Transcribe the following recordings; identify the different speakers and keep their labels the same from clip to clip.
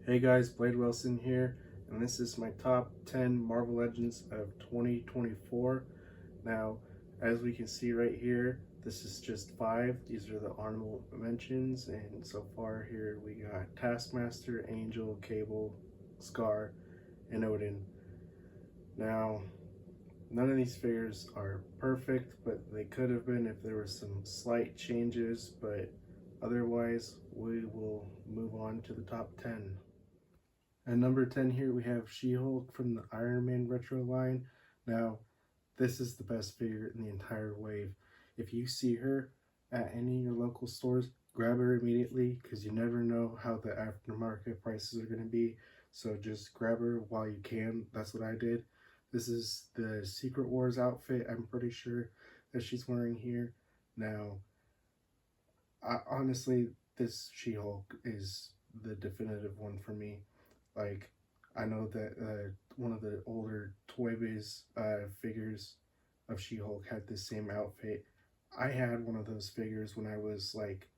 Speaker 1: Hey guys, Blade Wilson here, and this is my top 10 Marvel Legends of 2024. Now, as we can see right here, this is just 5. These are the honorable mentions, and so far here we got Taskmaster, Angel, Cable, Scar, and Odin. Now, none of these figures are perfect, but they could have been if there were some slight changes, but otherwise, we will move on to the top 10. At number 10 here, we have She-Hulk from the Iron Man retro line. Now, this is the best figure in the entire wave. If you see her at any of your local stores, grab her immediately because you never know how the aftermarket prices are going to be. So just grab her while you can. That's what I did. This is the Secret Wars outfit, I'm pretty sure, that she's wearing here. Now, honestly, this She-Hulk is the definitive one for me. Like, I know that one of the older Toy Biz figures of She-Hulk had the same outfit. I had one of those figures when I was like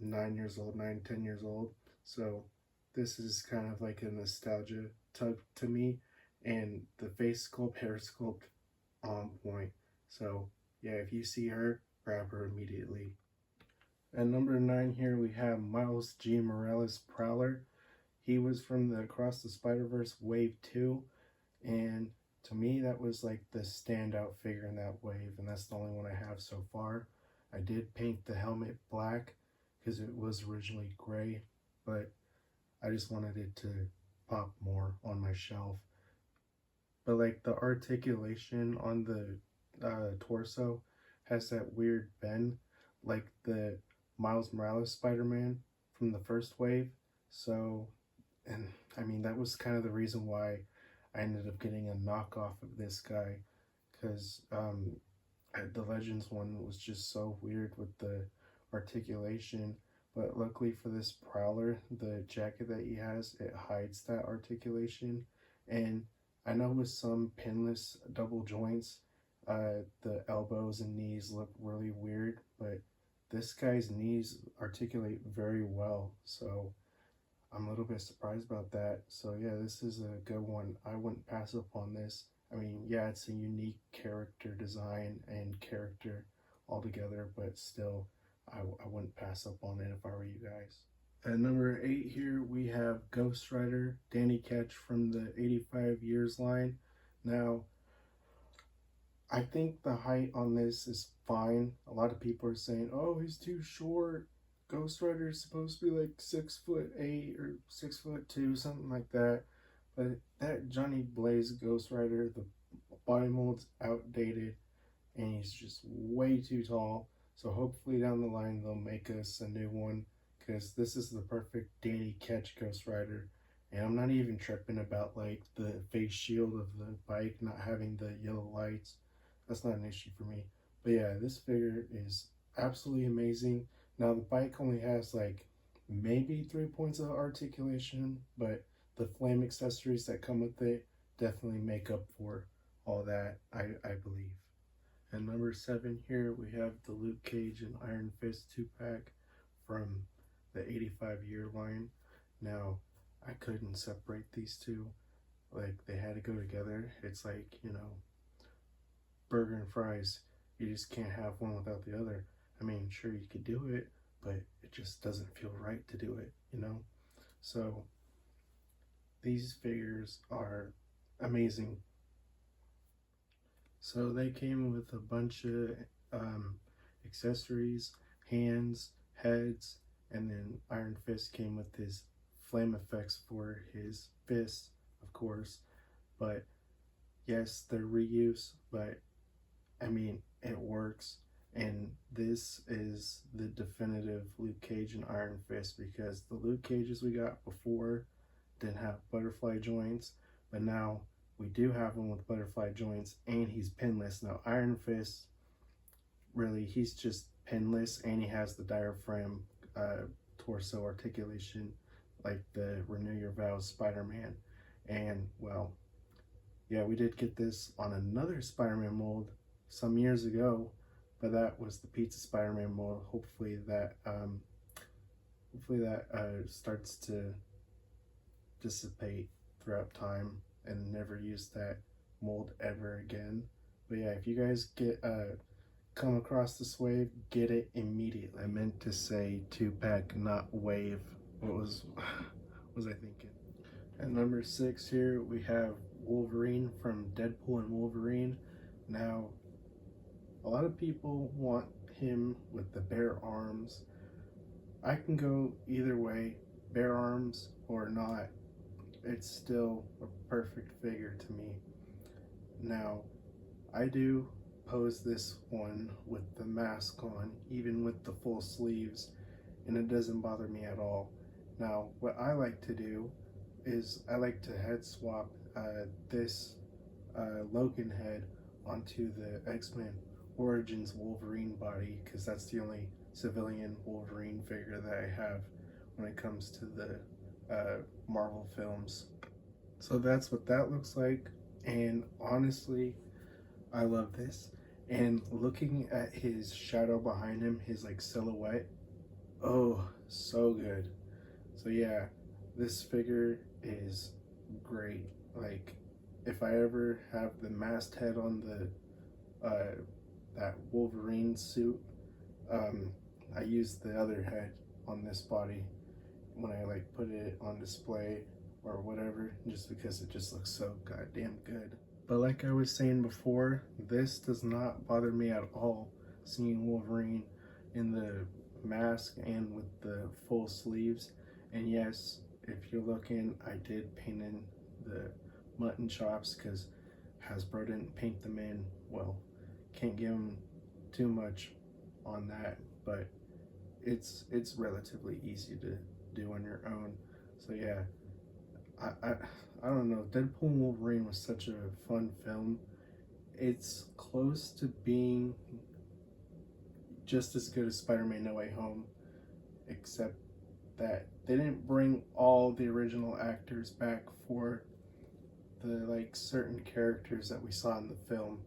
Speaker 1: 9 years old, 10 years old. So this is kind of like a nostalgia tug to me. And the face sculpt, hair sculpt on point. So yeah, if you see her, grab her immediately. At number 9 here we have Miles G. Morales Prowler. He was from the Across the Spider-Verse Wave 2, and to me that was like the standout figure in that wave, and that's the only one I have so far. I did paint the helmet black because it was originally gray, but I just wanted it to pop more on my shelf. But like the articulation on the torso has that weird bend, like the Miles Morales Spider-Man from the first wave. So, and I mean, that was kind of the reason why I ended up getting a knockoff of this guy, because the Legends one was just so weird with the articulation. But luckily for this Prowler, the jacket that he has, it hides that articulation. And I know with some pinless double joints, the elbows and knees look really weird, but this guy's knees articulate very well. So I'm a little bit surprised about that. So yeah, this is a good one. I wouldn't pass up on this. I mean, yeah, it's a unique character design and character altogether, but still, I wouldn't pass up on it if I were you guys. At number 8 here, we have Ghost Rider, Danny Ketch from the 85 Years line. Now, I think the height on this is fine. A lot of people are saying, oh, he's too short. Ghost Rider is supposed to be like 6'8" or 6'2", something like that. But that Johnny Blaze Ghost Rider, the body mold's outdated and he's just way too tall. So hopefully down the line they'll make us a new one because this is the perfect Danny Ketch Ghost Rider. And I'm not even tripping about like the face shield of the bike not having the yellow lights. That's not an issue for me. But yeah, this figure is absolutely amazing. Now the bike only has like maybe 3 points of articulation, but the flame accessories that come with it definitely make up for all that, I believe. And number 7 here, we have the Luke Cage and Iron Fist 2-pack from the 85-year line. Now, I couldn't separate these two. Like, they had to go together. It's like, burger and fries. You just can't have one without the other. I mean, sure, you could do it, but it just doesn't feel right to do it. So, these figures are amazing. So they came with a bunch of accessories, hands, heads, and then Iron Fist came with his flame effects for his fists, of course. But yes, they're reuse, but I mean, it works. And this is the definitive Luke Cage and Iron Fist because the Luke Cages we got before didn't have butterfly joints, but now we do have him with butterfly joints and he's pinless. Now Iron Fist, really, he's just pinless and he has the diaphragm torso articulation like the Renew Your Vows Spider-Man. And well, yeah, we did get this on another Spider-Man mold some years ago, but that was the Pizza Spider-Man mold. Hopefully that starts to dissipate throughout time and never use that mold ever again. But yeah, if you guys get come across this wave, get it immediately. I meant to say 2-pack, not wave. What was I thinking? At number 6 here, we have Wolverine from Deadpool and Wolverine. Now, a lot of people want him with the bare arms. I can go either way, bare arms or not. It's still a perfect figure to me. Now, I do pose this one with the mask on, even with the full sleeves, and it doesn't bother me at all. Now, what I like to do is I like to head swap this Logan head onto the X-Men Origins Wolverine body, because that's the only civilian Wolverine figure that I have when it comes to the Marvel films. So that's what that looks like, and honestly, I love this. And looking at his shadow behind him, his like silhouette, oh, so good. So yeah, this figure is great. Like, if I ever have the masked head on the that Wolverine suit, I use the other head on this body when I like put it on display or whatever, just because it just looks so goddamn good. But like I was saying before, this does not bother me at all, seeing Wolverine in the mask and with the full sleeves. And yes, if you're looking, I did paint in the mutton chops because Hasbro didn't paint them in. Well, can't give them too much on that, but it's relatively easy to do on your own. So yeah, I don't know. Deadpool and Wolverine was such a fun film. It's close to being just as good as Spider-Man No Way Home, except that they didn't bring all the original actors back for the like certain characters that we saw in the film.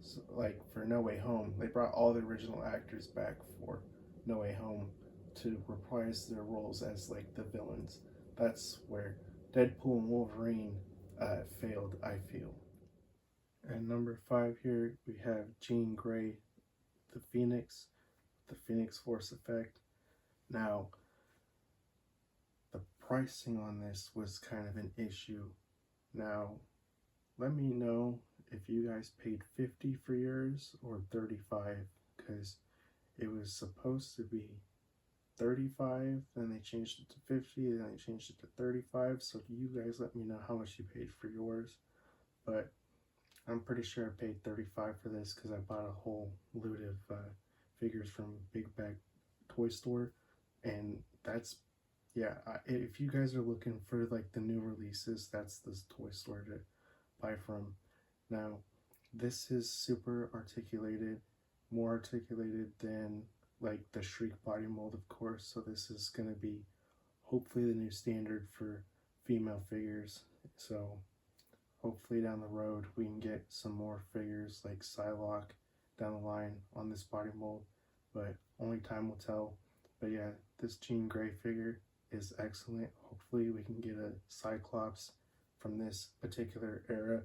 Speaker 1: So, like for No Way Home, they brought all the original actors back for No Way Home to reprise their roles as like the villains. That's where Deadpool and Wolverine failed, I feel. And number 5 here, we have Jean Grey, the Phoenix Force effect. Now, the pricing on this was kind of an issue. Now, let me know if you guys paid $50 for yours or $35, because it was supposed to be $35, then they changed it to $50, then they changed it to $35. So you guys let me know how much you paid for yours. But I'm pretty sure I paid $35 for this because I bought a whole load of figures from Big Bag Toy Store, and that's, yeah, if you guys are looking for like the new releases, that's this toy store to buy from. Now, this is super articulated, more articulated than like the Shriek body mold, of course. So this is going to be hopefully the new standard for female figures. So hopefully down the road we can get some more figures like Psylocke down the line on this body mold, but only time will tell. But yeah, this Jean Grey figure is excellent. Hopefully we can get a Cyclops from this particular era,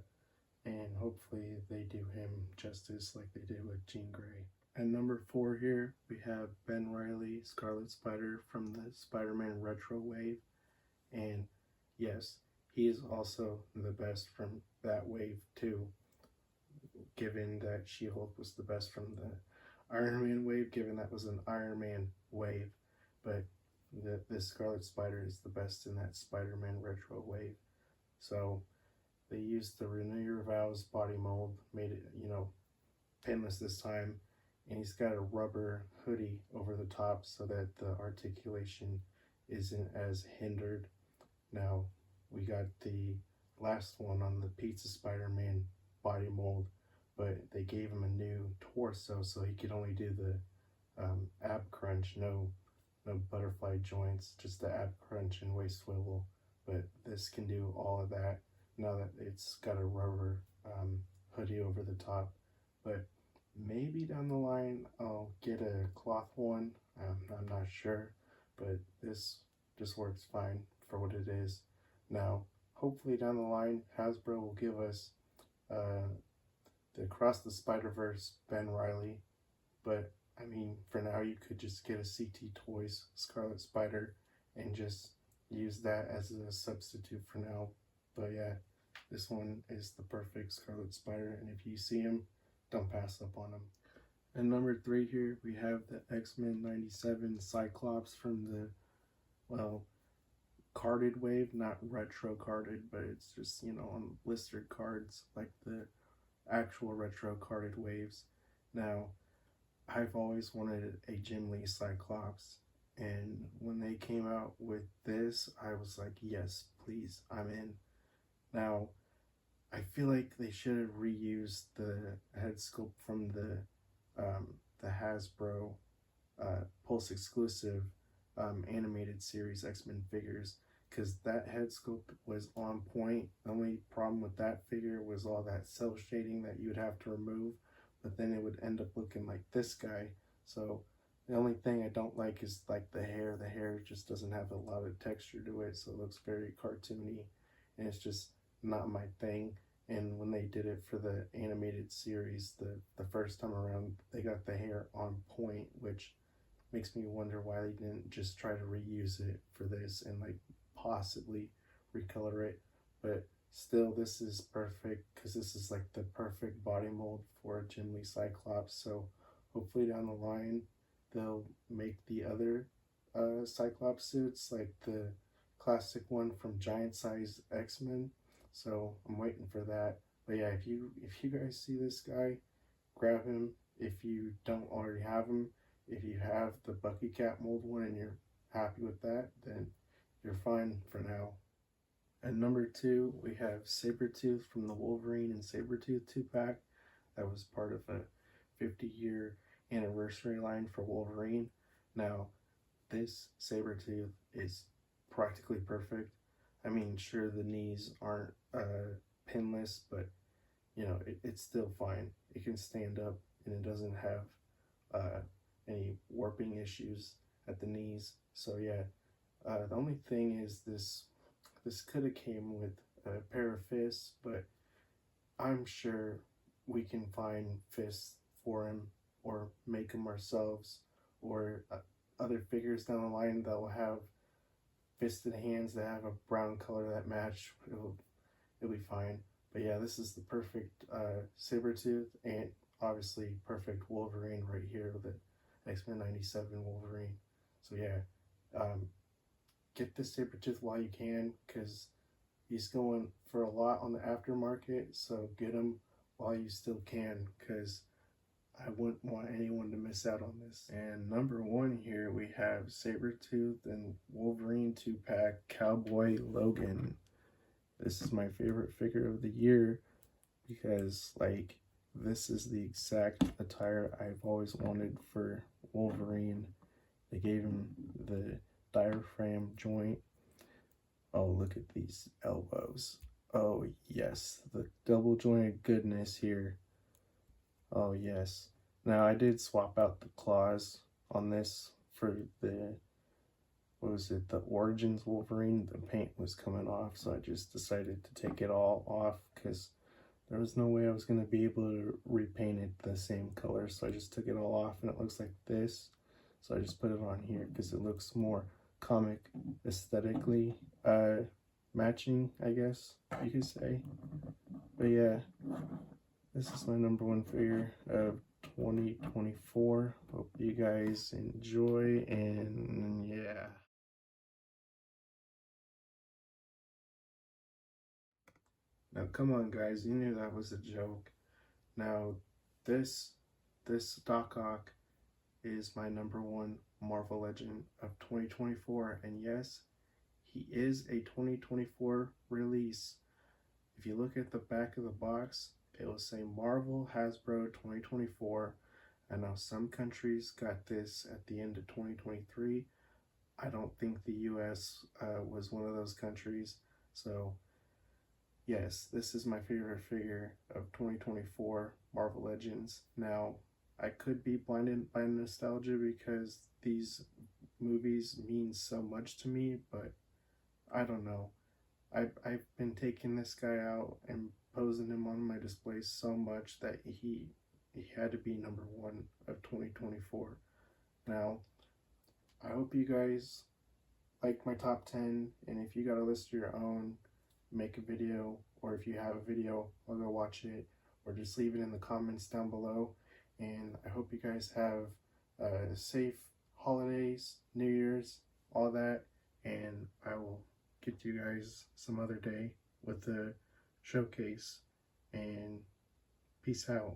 Speaker 1: and hopefully they do him justice like they did with Jean Grey. At number 4 here, we have Ben Reilly, Scarlet Spider from the Spider-Man Retro Wave. And yes, he is also the best from that wave too, given that She-Hulk was the best from the Iron Man wave, given that was an Iron Man wave. But this Scarlet Spider is the best in that Spider-Man Retro Wave. So they used the Renew Your Vows body mold, made it, pinless this time, and he's got a rubber hoodie over the top so that the articulation isn't as hindered. Now, we got the last one on the Pizza Spider-Man body mold, but they gave him a new torso so he could only do the ab crunch, no butterfly joints, just the ab crunch and waist swivel. But this can do all of that now that it's got a rubber hoodie over the top. But maybe down the line I'll get a cloth one. I'm not sure, but this just works fine for what it is. Now, hopefully down the line, Hasbro will give us uh, the Across the Spider-Verse Ben Riley, but I mean, for now, you could just get a CT Toys Scarlet Spider and just use that as a substitute for now. But yeah, this one is the perfect Scarlet Spider, and if you see him, don't pass up on him. And number 3 here, we have the X-Men 97 Cyclops from the, well, carded wave, not retro carded, but it's just, on blistered cards like the actual retro carded waves. Now, I've always wanted a Jim Lee Cyclops, and when they came out with this, I was like, yes, please, I'm in. Now, I feel like they should have reused the head sculpt from the Hasbro Pulse exclusive animated series X-Men figures, because that head sculpt was on point. The only problem with that figure was all that cell shading that you would have to remove, but then it would end up looking like this guy. So the only thing I don't like is like the hair. The hair just doesn't have a lot of texture to it, so it looks very cartoony, and it's just not my thing. And when they did it for the animated series, the first time around, they got the hair on point, which makes me wonder why they didn't just try to reuse it for this and like possibly recolor it. But still, this is perfect because this is like the perfect body mold for a Jim Lee Cyclops. So hopefully down the line they'll make the other Cyclops suits, like the classic one from Giant Size X-Men. So I'm waiting for that. But yeah, if you guys see this guy, grab him. If you don't already have him, if you have the Bucky Cat mold one and you're happy with that, then you're fine for now. At number 2, we have Sabretooth from the Wolverine and Sabretooth 2-pack. That was part of a 50-year anniversary line for Wolverine. Now, this Sabretooth is practically perfect. I mean, sure, the knees aren't pinless, but it's still fine. It can stand up and it doesn't have any warping issues at the knees. So yeah, the only thing is this could have came with a pair of fists, but I'm sure we can find fists for him or make them ourselves, or other figures down the line that will have fisted hands that have a brown color that match. It'll be fine. But yeah, this is the perfect Sabretooth, and obviously perfect Wolverine right here with the X-Men 97 Wolverine. So yeah, get this Sabretooth while you can, because he's going for a lot on the aftermarket, so get him while you still can, because I wouldn't want anyone to miss out on this. And number 1 here, we have Sabretooth and Wolverine 2-pack Cowboy Logan. This is my favorite figure of the year because, like, this is the exact attire I've always wanted for Wolverine. They gave him the diaphragm joint. Oh, look at these elbows. Oh, yes, the double jointed goodness here. Oh, yes. Now, I did swap out the claws on this for the, what was it, the Origins Wolverine. The paint was coming off, so I just decided to take it all off because there was no way I was going to be able to repaint it the same color. So I just took it all off and it looks like this. So I just put it on here because it looks more comic aesthetically matching, I guess you could say. But yeah, this is my number 1 figure of 2024. Hope you guys enjoy, and yeah. Now come on guys, you knew that was a joke. Now this Doc Ock is my number 1 Marvel Legend of 2024, and yes, he is a 2024 release. If you look at the back of the box, it will say Marvel Hasbro 2024. I know some countries got this at the end of 2023. I don't think the US was one of those countries. So yes, this is my favorite figure of 2024 Marvel Legends. Now, I could be blinded by nostalgia because these movies mean so much to me, but I don't know. I've been taking this guy out and posing him on my displays so much that he had to be number one of 2024. Now, I hope you guys like my top 10, and if you got a list of your own, make a video, or if you have a video, I'll go watch it, or just leave it in the comments down below. And I hope you guys have safe holidays, New Year's, all that, and I will get to you guys some other day with the showcase, and peace out.